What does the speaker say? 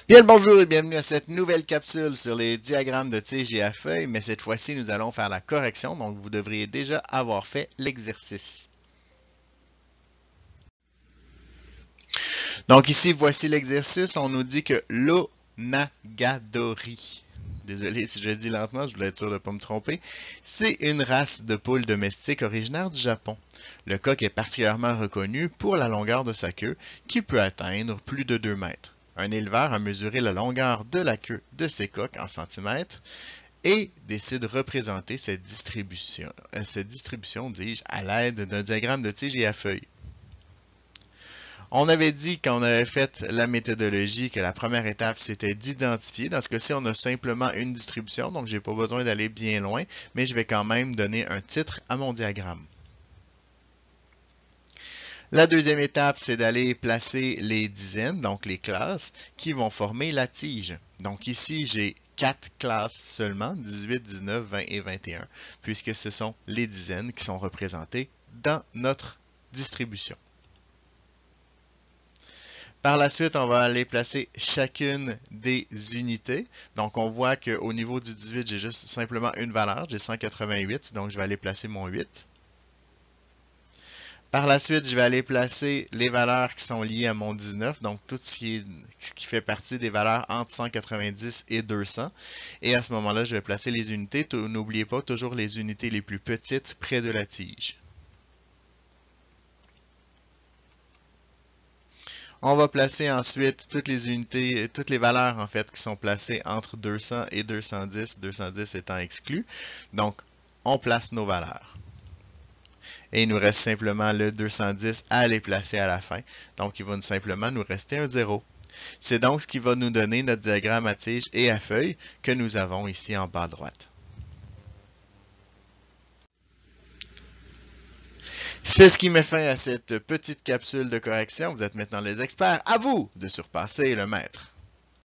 Bien le bonjour et bienvenue à cette nouvelle capsule sur les diagrammes de tige et à feuilles, mais cette fois-ci nous allons faire la correction, donc vous devriez déjà avoir fait l'exercice. Donc ici, voici l'exercice, on nous dit que l'Onagadori, désolé si je le dis lentement, je voulais être sûr de ne pas me tromper, c'est une race de poules domestiques originaire du Japon. Le coq est particulièrement reconnu pour la longueur de sa queue, qui peut atteindre plus de 2 mètres. Un éleveur a mesuré la longueur de la queue de ses coqs en centimètres et décide de représenter cette distribution dis-je, à l'aide d'un diagramme de tige et à feuilles. On avait dit quand on avait fait la méthodologie que la première étape c'était d'identifier. Dans ce cas-ci, on a simplement une distribution, donc j'ai pas besoin d'aller bien loin, mais je vais quand même donner un titre à mon diagramme. La deuxième étape, c'est d'aller placer les dizaines, donc les classes, qui vont former la tige. Donc ici, j'ai 4 classes seulement, 18, 19, 20 et 21, puisque ce sont les dizaines qui sont représentées dans notre distribution. Par la suite, on va aller placer chacune des unités. Donc, on voit qu'au niveau du 18, j'ai juste simplement une valeur, j'ai 188, donc je vais aller placer mon 8. Par la suite, je vais aller placer les valeurs qui sont liées à mon 19, donc tout ce qui fait partie des valeurs entre 190 et 200. Et à ce moment-là, je vais placer les unités. N'oubliez pas toujours les unités les plus petites près de la tige. On va placer ensuite toutes les unités, toutes les valeurs en fait qui sont placées entre 200 et 210, 210 étant exclu. Donc, on place nos valeurs. Et il nous reste simplement le 210 à les placer à la fin. Donc, il va simplement nous rester un 0. C'est donc ce qui va nous donner notre diagramme à tige et à feuille que nous avons ici en bas à droite. C'est ce qui met fin à cette petite capsule de correction. Vous êtes maintenant les experts. À vous de surpasser le maître.